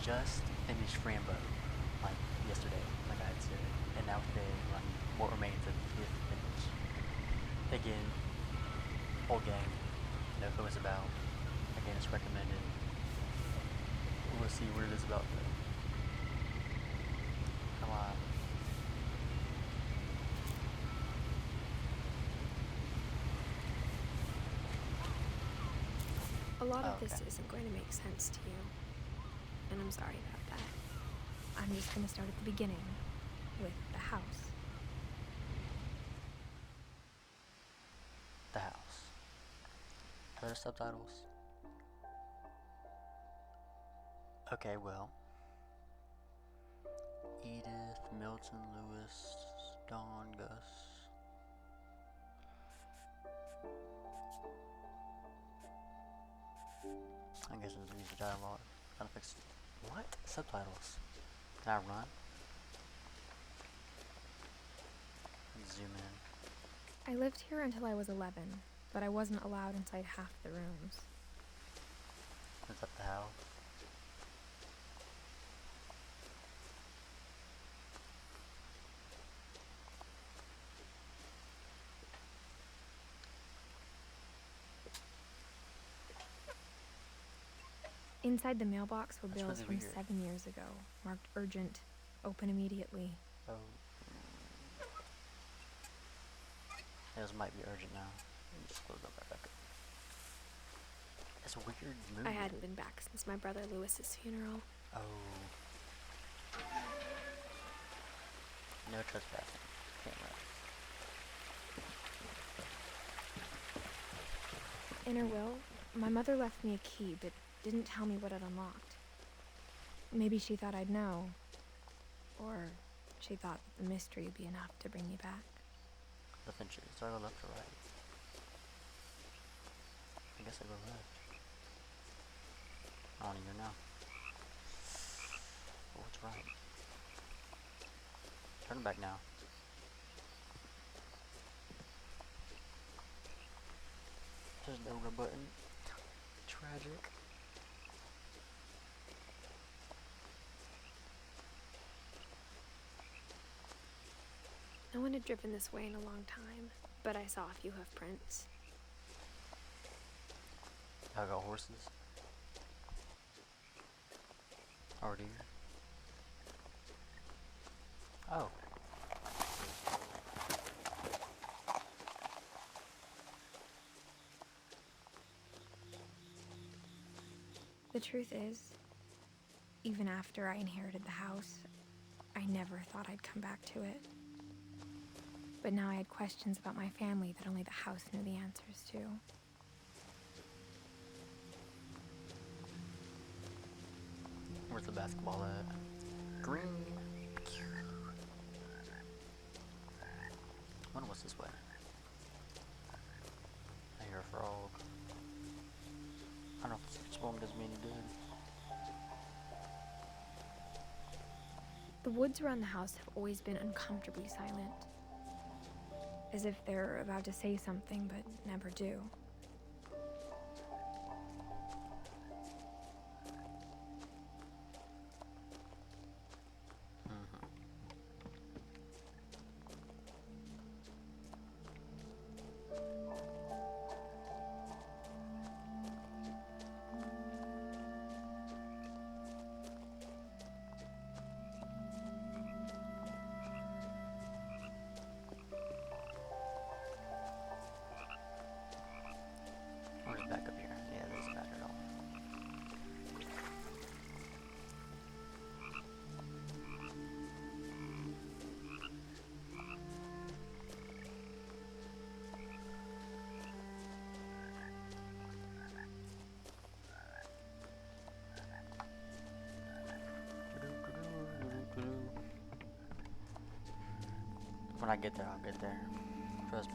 just finished Rambo, like yesterday, like I had said, and now today run What Remains of Edith Finch. Again, whole gang, know who it's about. Again, it's recommended. We'll see what it is about though. Come on. A lot of Okay. this isn't going to make sense to you, and I'm sorry about that. I'm just going to start at the beginning, with the house. The house. Are there subtitles? Okay, well. Edith, Milton, Lewis, Dawn, Gus. I guess it's use the dialogue. Trying to fix it. What? Subtitles. Can I run? Zoom in. I lived here until I was 11, but I wasn't allowed inside half the rooms. Is that the house? Inside the mailbox were That's bills really from weird. 7 years ago, marked urgent, open immediately. Oh. Those might be urgent now. Let me just close that back up. It's a weird mood. I hadn't been back since my brother Lewis's funeral. Oh. No trespassing. Can't run. In her will, my mother left me a key, but didn't tell me what it unlocked. Maybe she thought I'd know. Or she thought that the mystery would be enough to bring me back. The Finches. Do I go left or right? I guess I go left. I don't even know. Oh, what's right? Turn back now. There's no run button. Tragic. No one had driven this way in a long time, but I saw a few hoof prints. I got horses. Or deer. Oh. The truth is, even after I inherited the house, I never thought I'd come back to it. But now I had questions about my family that only the house knew the answers to. Where's the basketball at? Green. When was this way? I hear a frog. I don't know if this storm does me any good. The woods around the house have always been uncomfortably silent. As if they're about to say something but never do. Or just back up here. Yeah, it doesn't matter at all. When I get there, I'll get there. Trust me.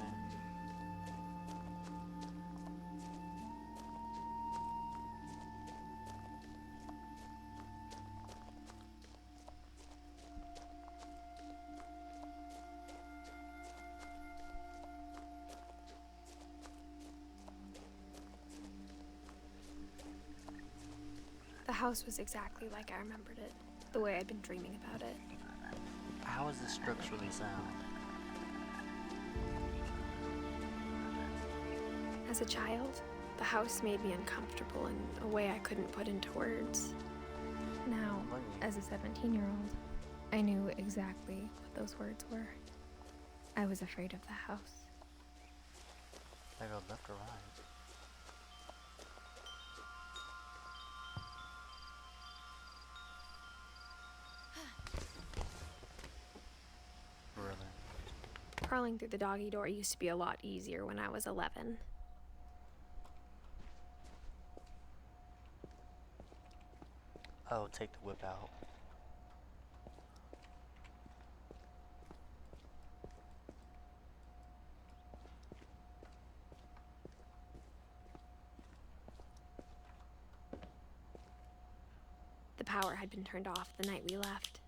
The house was exactly like I remembered it, the way I'd been dreaming about it. How is this structurally sound? As a child, the house made me uncomfortable in a way I couldn't put into words. Now, as a 17-year-old, I knew exactly what those words were. I was afraid of the house. They go left or right? Really? Crawling through the doggy door used to be a lot easier when I was 11. Oh, take the whip out. The power had been turned off the night we left.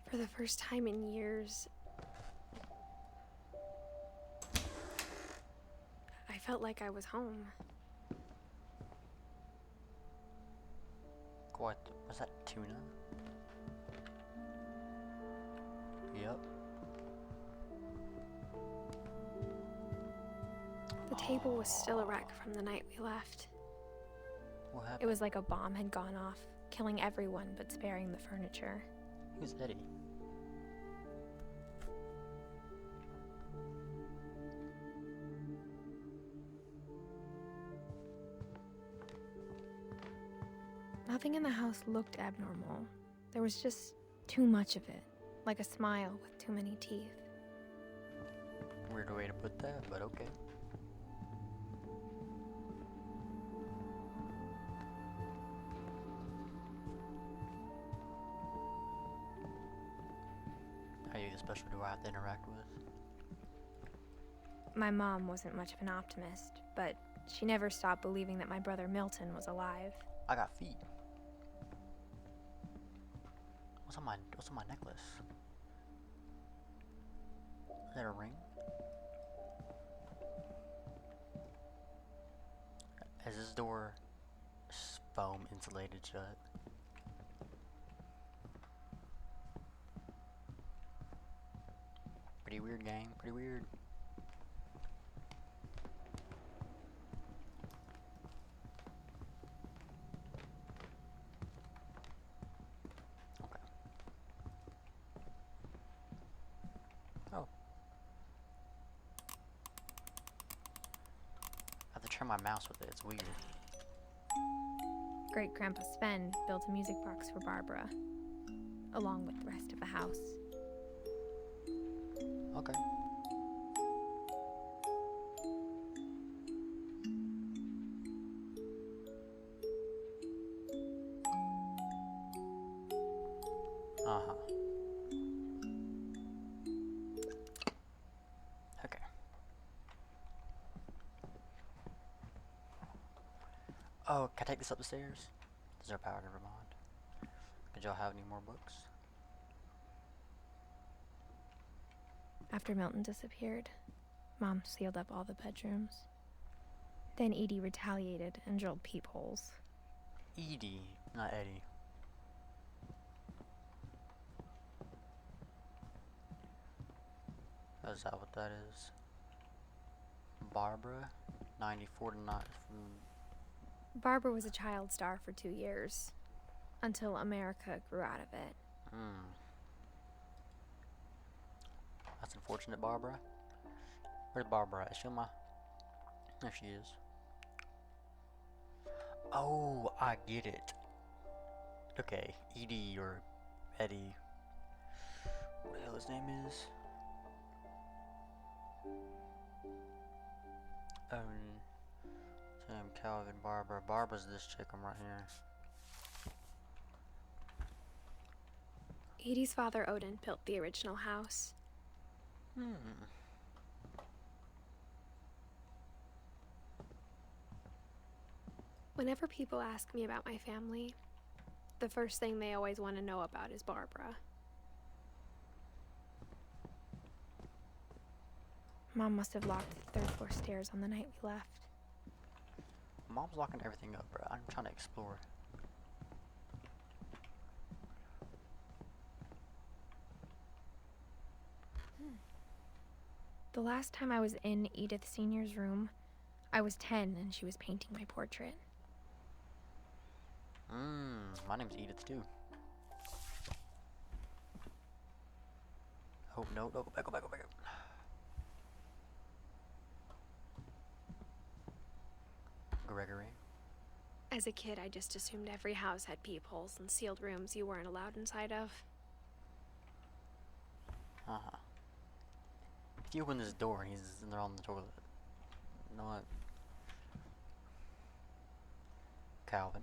For the first time in years, I felt like I was home. What? Was that tuna? Yep. The table was still a wreck from the night we left. What It happened? was like a bomb had gone off, killing everyone but sparing the furniture. Who's Eddie? Nothing in the house looked abnormal. There was just too much of it, like a smile with too many teeth. Weird way to put that, but okay. Are you special? Do I have to interact with? My mom wasn't much of an optimist, but she never stopped believing that my brother Milton was alive. I got feet. What's on my necklace? Is that a ring? Is this door foam insulated shut? Pretty weird, gang. Pretty weird. Okay. Oh. I have to turn my mouse with it. It's weird. Great-Grandpa Sven built a music box for Barbara, along with the rest of the house. Okay. Uh-huh. Okay. Oh, can I take this up the stairs? Is there power? Never mind. Did y'all have any more books? After Milton disappeared, Mom sealed up all the bedrooms. Then Edie retaliated and drilled peepholes. Edie, not Eddie. Is that what that is? Barbara, 94 to not. Barbara was a child star for 2 years, until America grew out of it. That's unfortunate, Barbara. Where's Barbara at? Is she on my... There she is. Oh, I get it. Okay, Edie or Eddie. What the hell his name is? Sam, Calvin, Barbara. Barbara's this chick I'm right here. Edie's father Odin built the original house. Whenever people ask me about my family, the first thing they always want to know about is Barbara. Mom must have locked the third floor stairs on the night we left. Mom's locking everything up, bro. I'm trying to explore. The last time I was in Edith Sr.'s room, I was 10 and she was painting my portrait. My name's Edith too. Oh, no, go back. Gregory. As a kid, I just assumed every house had peepholes and sealed rooms you weren't allowed inside of. Uh-huh. If you open this door and he's in there on the toilet. You know what? Calvin.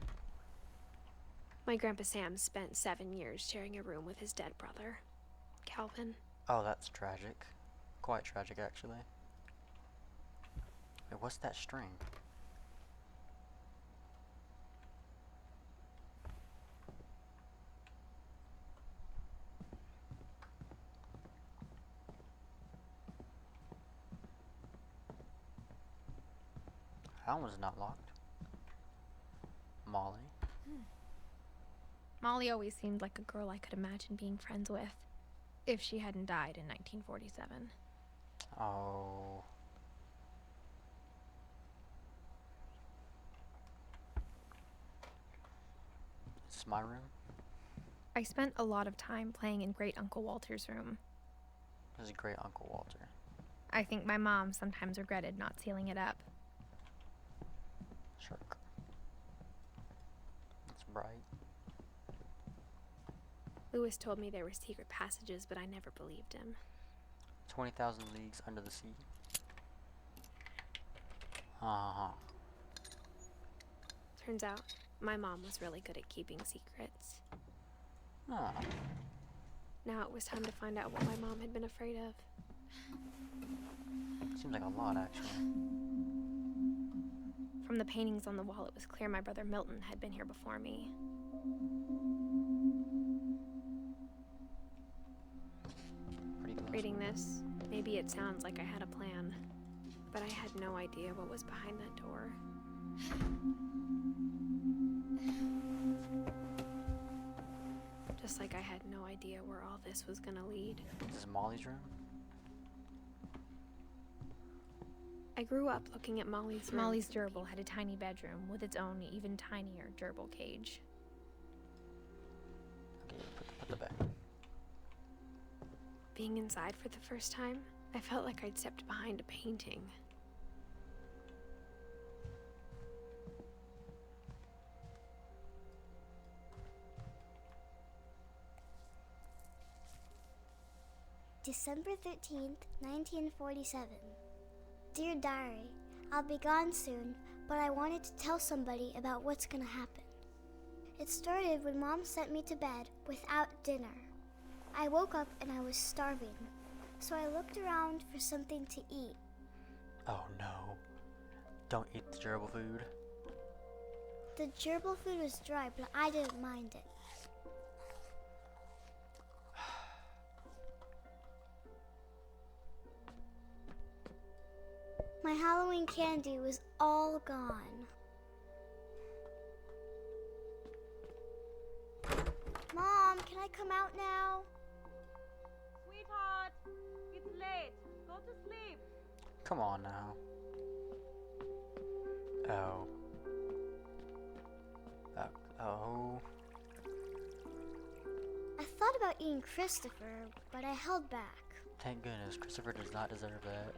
My Grandpa Sam spent 7 years sharing a room with his dead brother, Calvin. Oh, that's tragic. Quite tragic, actually. Wait, what's that string? That one was not locked. Molly. Molly always seemed like a girl I could imagine being friends with, if she hadn't died in 1947. Oh. This is my room. I spent a lot of time playing in Great Uncle Walter's room. This is Great Uncle Walter. I think my mom sometimes regretted not sealing it up. Shark. It's bright. Lewis told me there were secret passages, but I never believed him. 20,000 Leagues Under the Sea. Uh-huh. Turns out, my mom was really good at keeping secrets. Oh. Now it was time to find out what my mom had been afraid of. Seems like a lot, actually. From the paintings on the wall, it was clear my brother Milton had been here before me. Pretty close. Reading this, maybe it sounds like I had a plan, but I had no idea what was behind that door. Just like I had no idea where all this was gonna lead. This is Molly's room? I grew up looking at Molly's room. Molly's gerbil had a tiny bedroom with its own even tinier gerbil cage. Okay, put the bed. Being inside for the first time, I felt like I'd stepped behind a painting. December 13th, 1947. Dear Diary, I'll be gone soon, but I wanted to tell somebody about what's gonna happen. It started when Mom sent me to bed without dinner. I woke up and I was starving, so I looked around for something to eat. Oh no. Don't eat the gerbil food. The gerbil food was dry, but I didn't mind it. My Halloween candy was all gone. Mom, can I come out now? Sweetheart, it's late. Go to sleep. Come on now. Oh. Oh. I thought about eating Christopher, but I held back. Thank goodness, Christopher does not deserve that.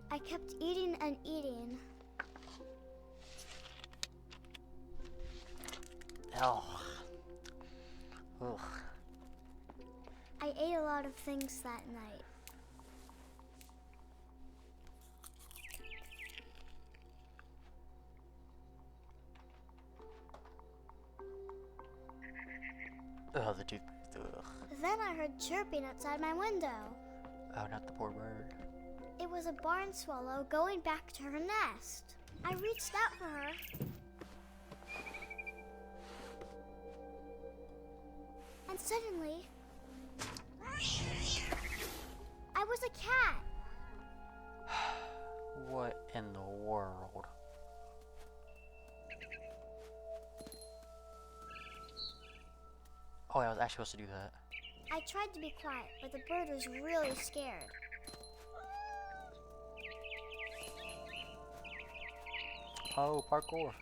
I kept eating and eating. Oh. Ugh. I ate a lot of things that night. Oh, the toothpaste. Ugh. Then I heard chirping outside my window. Oh, not the poor bird. It was a barn swallow going back to her nest. I reached out for her, Suddenly, I was a cat. What in the world? Oh, I was actually supposed to do that. I tried to be quiet, but the bird was really scared. Oh, parkour.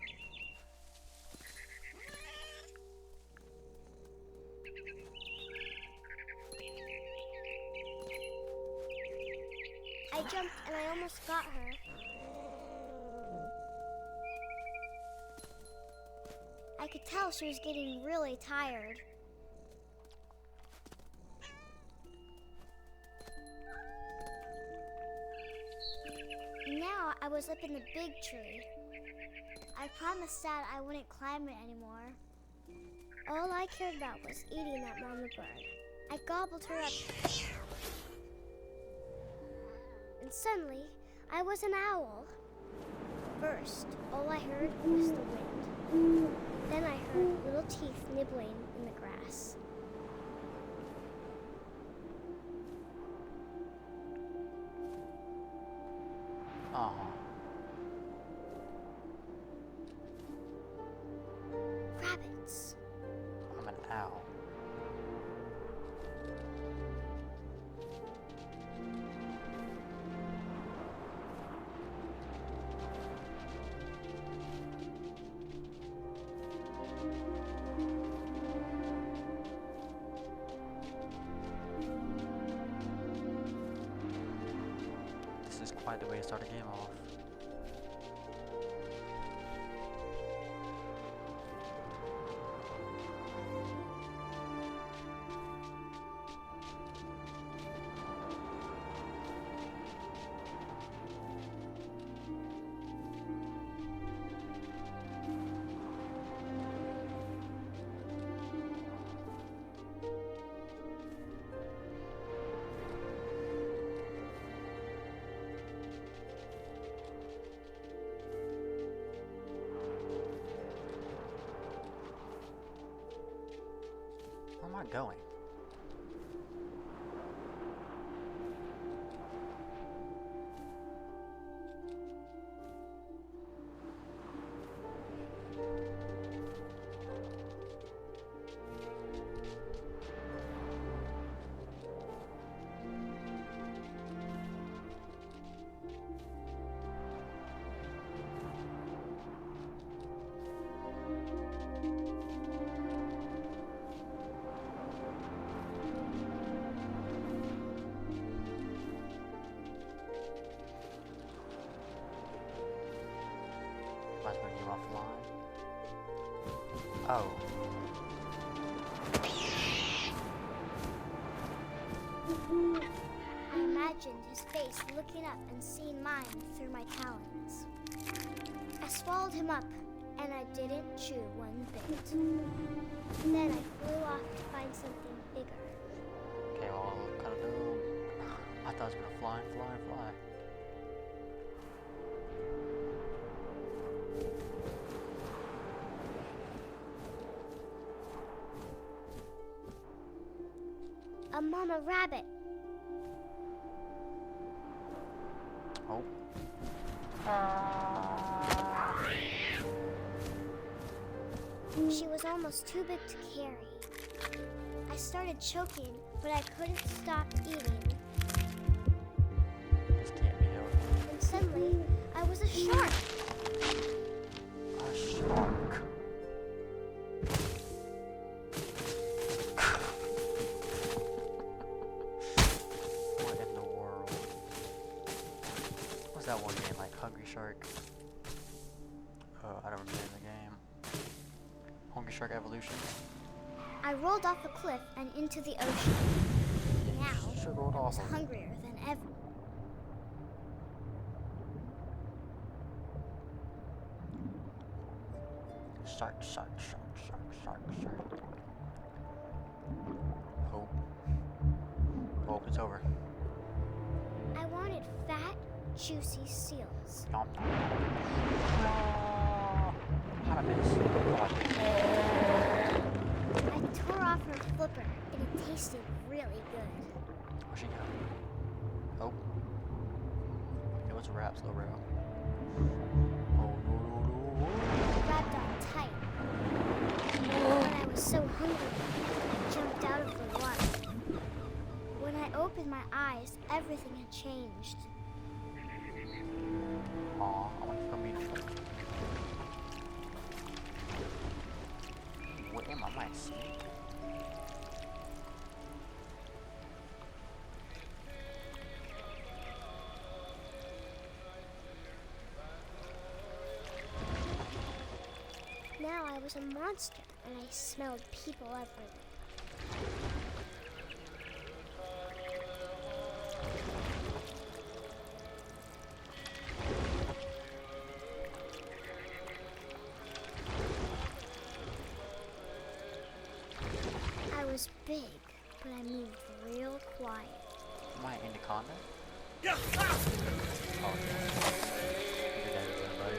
I jumped and I almost got her. I could tell she was getting really tired. Now I was up in the big tree. I promised Dad I wouldn't climb it anymore. All I cared about was eating that mama bird. I gobbled her up. And suddenly, I was an owl. First, all I heard was the wind. Then I heard little teeth nibbling in the grass. Oh. Rabbits. I'm an owl. This is quite the way to start a game off. Where am I going? Might as well get offline. Oh. I imagined his face looking up and seeing mine through my talons. I swallowed him up, and I didn't chew one bit. Then I flew off to find something bigger. Okay, well, kind of dumb. I thought it was gonna fly and fly and fly. A mama rabbit. Oh. She was almost too big to carry. I started choking, but I couldn't stop eating. This can't be healthy. And suddenly, I was a shark. A shark. What in the world? What's that one game, like Hungry Shark? I don't remember the game. Hungry Shark Evolution? I rolled off a cliff and into the ocean. Now, Sure rolled I was off. hungrier than ever. Shark, shark, shark, shark, shark, shark. Hope. Hope it's over. I wanted fat, juicy seals. Nom nom. How did I miss? I tore off her flipper tasted really good. Where's she going? Oh. It was a wrap, slow rail. Oh, no. Grabbed on tight. But I was so hungry, I jumped out of the water. When I opened my eyes, everything had changed. Aw, I want to feel meaningful. What am I, my snake? Now I was a monster, and I smelled people everywhere. I was big, but I moved real quiet. Am I anaconda? Yeah. Oh, yeah. You're dead, everybody.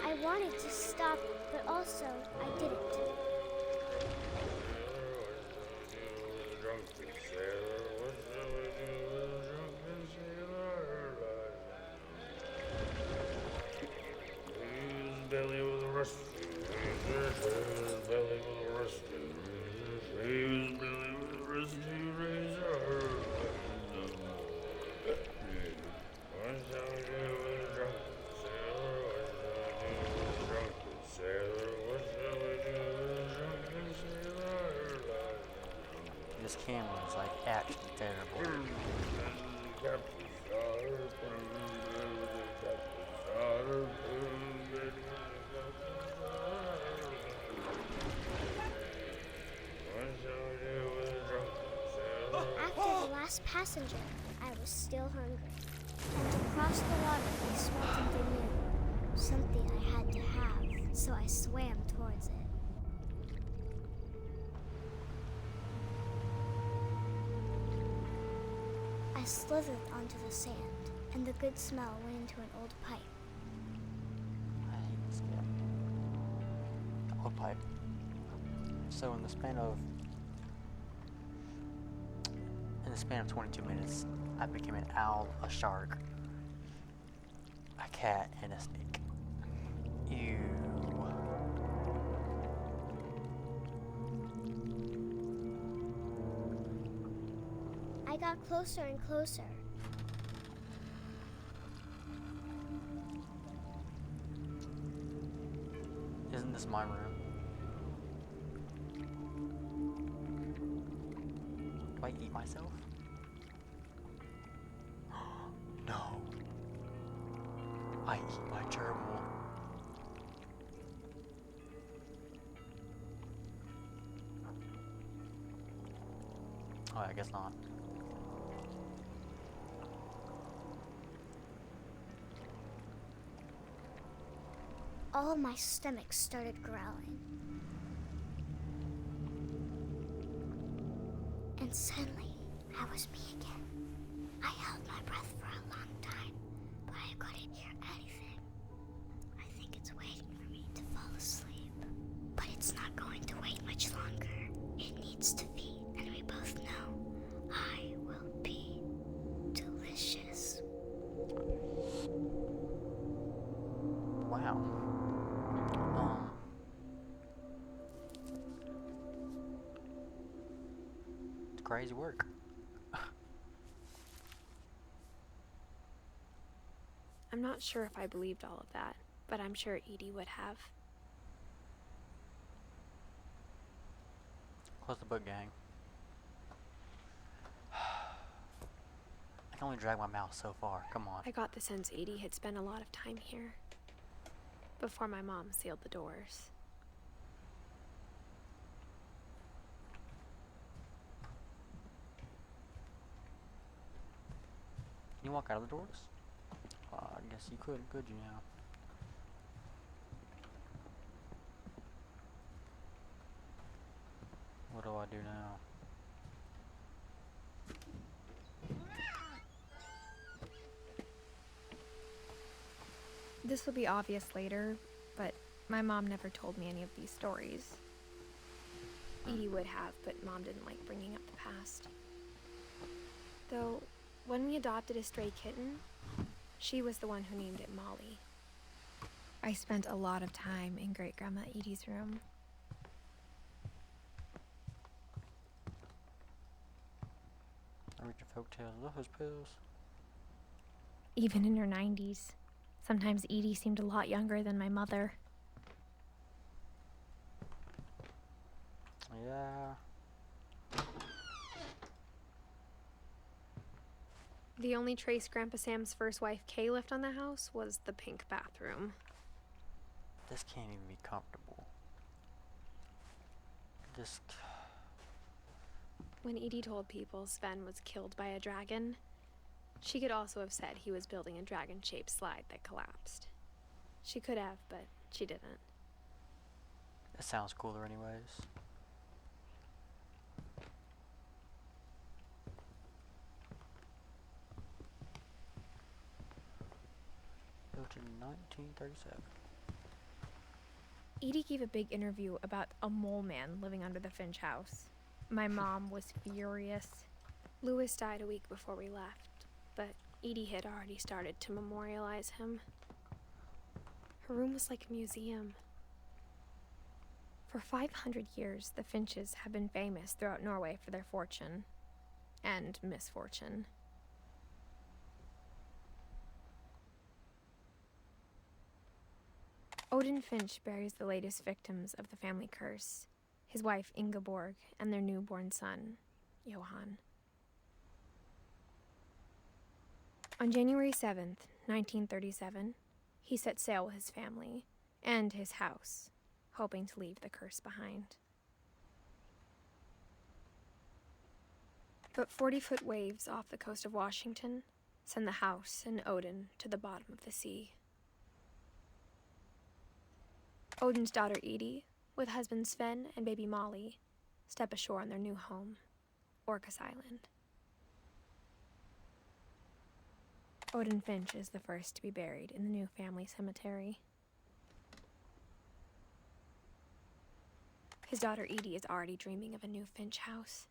I wanted to stop, but also I didn't. This camera is like actually terrible. After the last passenger, I was still hungry. And to cross the water, I smelled something new. Something I had to have, so I swam towards it. I slithered onto the sand, and the good smell went into an old pipe. I hate this game. Old pipe. So in the span of 22 minutes, I became an owl, a shark, a cat, and a snake. Ew. I got closer and closer. Isn't this my room? Do I eat myself? No. I eat my gerbil. Oh, I guess not. All my stomach started growling. And suddenly, I was me again. I held my breath for a long time, but I couldn't hear anything. I think it's waiting for me to fall asleep. But it's not going to wait much longer. It needs to feed, and we both know I will be delicious. Wow. It's crazy work. I'm not sure if I believed all of that, but I'm sure Edie would have. Close the book, gang. I can only drag my mouse so far. Come on. I got the sense Edie had spent a lot of time here before my mom sealed the doors. Can you walk out of the doors? I guess you could you now? This will be obvious later, but my mom never told me any of these stories. Edie would have, but Mom didn't like bringing up the past. Though, when we adopted a stray kitten, she was the one who named it Molly. I spent a lot of time in Great-Grandma Edie's room. I read your folktales, love those pills. Even in her 90s, sometimes Edie seemed a lot younger than my mother. Yeah. The only trace Grandpa Sam's first wife, Kay, left on the house was the pink bathroom. This can't even be comfortable. Just... When Edie told people Sven was killed by a dragon, she could also have said he was building a dragon-shaped slide that collapsed. She could have, but she didn't. It sounds cooler anyways. Built in 1937. Edie gave a big interview about a mole man living under the Finch house. My mom was furious. Louis died a week before we left, but Edie had already started to memorialize him. Her room was like a museum. For 500 years, the Finches have been famous throughout Norway for their fortune and misfortune. Odin Finch buries the latest victims of the family curse, his wife Ingeborg and their newborn son, Johan. On January 7th, 1937, he set sail with his family and his house, hoping to leave the curse behind. But 40-foot waves off the coast of Washington send the house and Odin to the bottom of the sea. Odin's daughter Edie, with husband Sven and baby Molly, step ashore on their new home, Orcas Island. Odin Finch is the first to be buried in the new family cemetery. His daughter Edie is already dreaming of a new Finch house.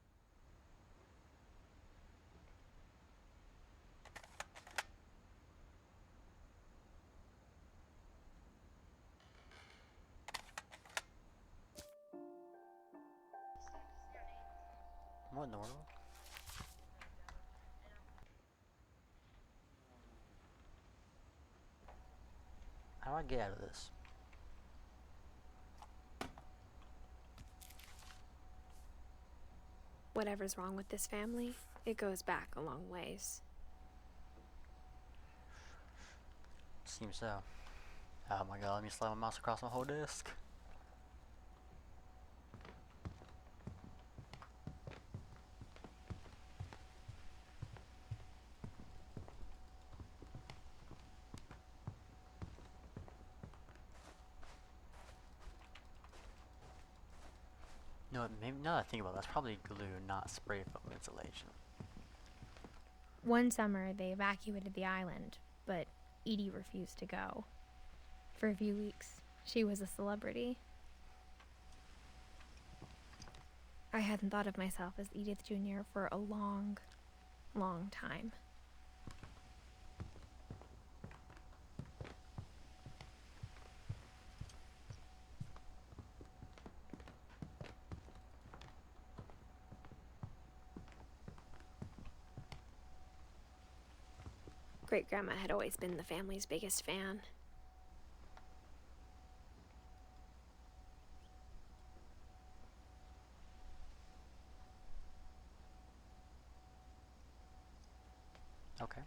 What in the world? How do I get out of this? Whatever's wrong with this family, it goes back a long ways. Seems so. Oh my god, let me slide my mouse across my whole disk. No, maybe now that I think about it, that's probably glue, not spray foam insulation. One summer, they evacuated the island, but Edie refused to go. For a few weeks, she was a celebrity. I hadn't thought of myself as Edith Jr. for a long, long time. Great-grandma had always been the family's biggest fan. Okay.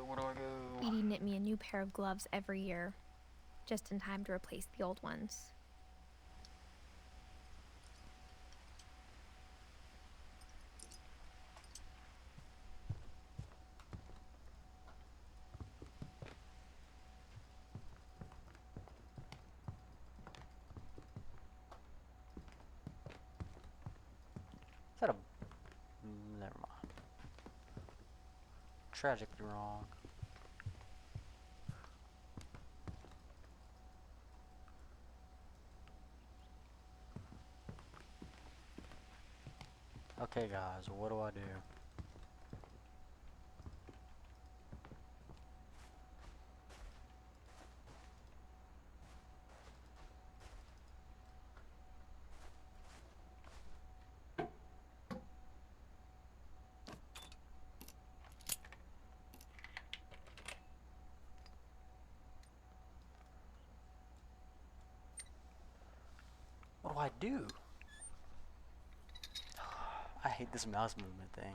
Where do I go? Edie knit me a new pair of gloves every year, just in time to replace the old ones. Is that a... Never tragically wrong. Okay guys, what do I do? What do I do? I hate this mouse movement thing.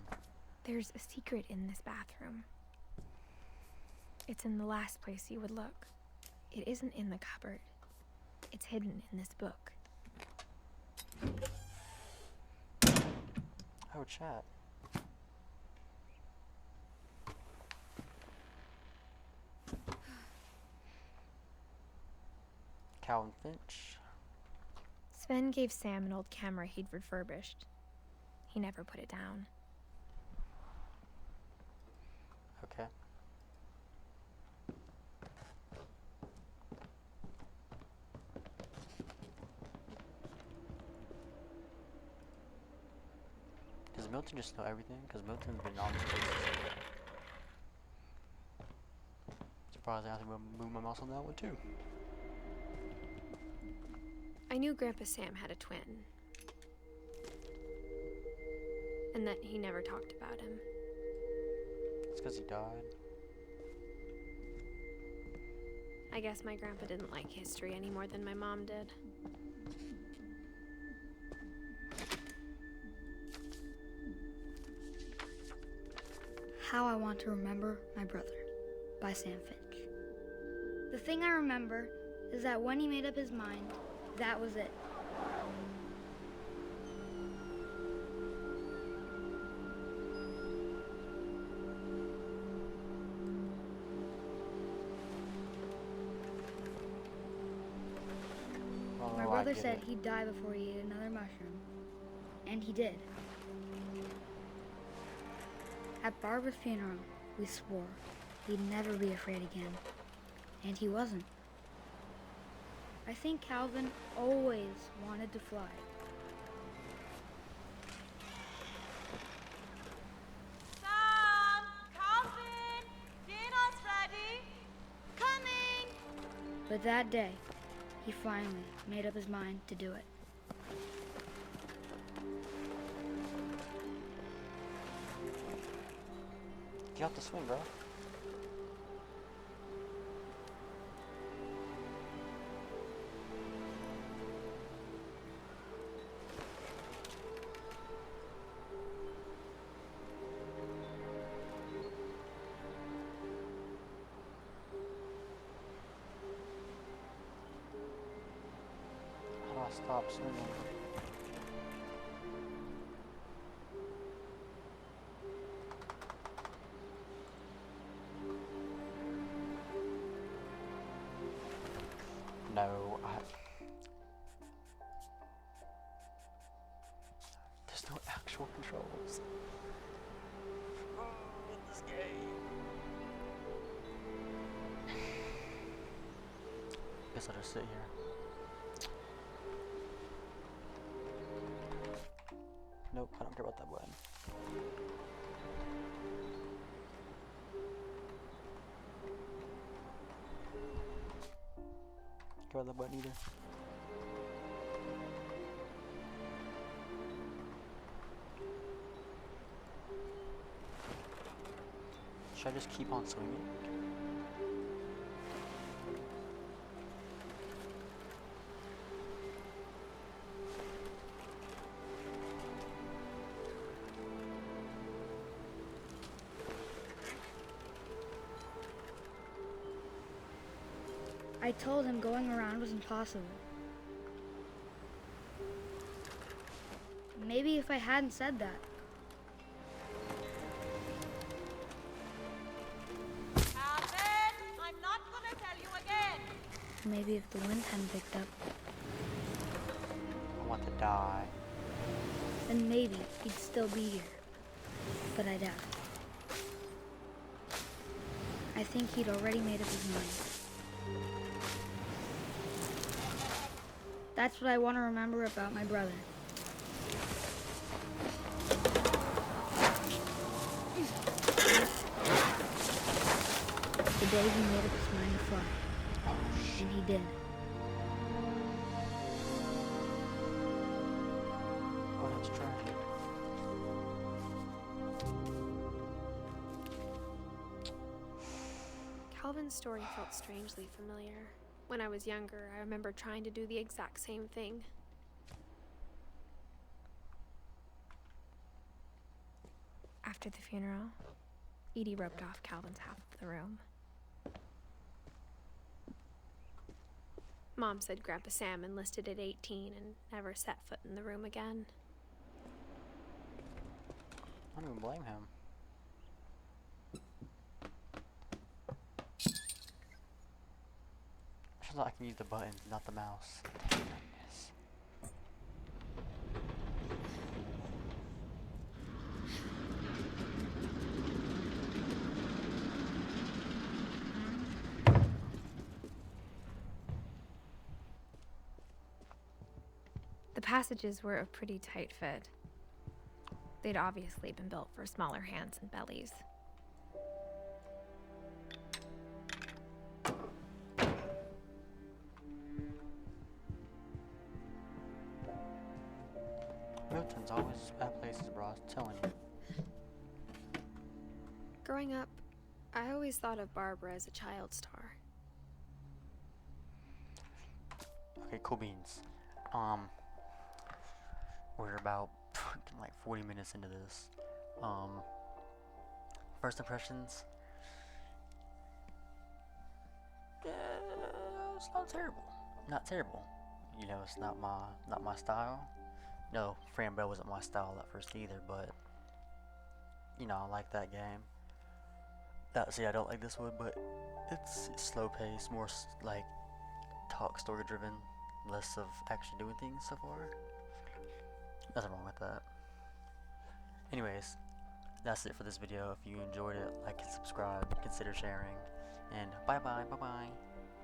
There's a secret in this bathroom. It's in the last place you would look. It isn't in the cupboard. It's hidden in this book. Oh, chat. Calvin Finch. Sven gave Sam an old camera he'd refurbished. He never put it down. Okay. Does Milton just know everything? Because Milton's been on this place. Surprised I have to move my mouse on that one too. I knew Grandpa Sam had a twin. And that he never talked about him. It's because he died. I guess my grandpa didn't like history any more than my mom did. How I Want to Remember My Brother by Sam Finch. The thing I remember is that when he made up his mind, that was it. My brother said he'd die before he ate another mushroom. And he did. At Barbara's funeral, we swore he'd never be afraid again. And he wasn't. I think Calvin always wanted to fly. Sam! Calvin! Dinner's ready! Coming! But that day, he finally made up his mind to do it. Get out the swing, bro. How do I stop swinging? No, there's no actual controls. Oh, in this game. Guess I'll just sit here. Nope, I don't care about that button. Care about that button either. Should I just keep on swinging? I told him going around was impossible. Maybe if I hadn't said that. Calvin! I'm not gonna tell you again! Maybe if the wind hadn't picked up, I want to die. then maybe he'd still be here. But I doubt it. I think he'd already made up his mind. That's what I want to remember about my brother. The day he made up his mind to fly. And he did. Oh, that's tragic. Calvin's story felt strangely familiar. When I was younger, I remember trying to do the exact same thing. After the funeral, Edie roped off Calvin's half of the room. Mom said Grandpa Sam enlisted at 18 and never set foot in the room again. I don't even blame him. I feel like I can use the buttons, not the mouse. Yes. The passages were a pretty tight fit. They'd obviously been built for smaller hands and bellies. Milton's always bad places, bro. I was telling you. Growing up, I always thought of Barbara as a child star. Okay, cool beans. We're about like 40 minutes into this. First impressions. It's not terrible. Not terrible. You know, it's not my style. No, Fran Bell wasn't my style at first either, but you know, I like that game. I don't like this one, but it's slow paced, more like talk story driven, less of actually doing things so far. Nothing wrong with that. Anyways, that's it for this video. If you enjoyed it, like and subscribe, consider sharing, and bye bye.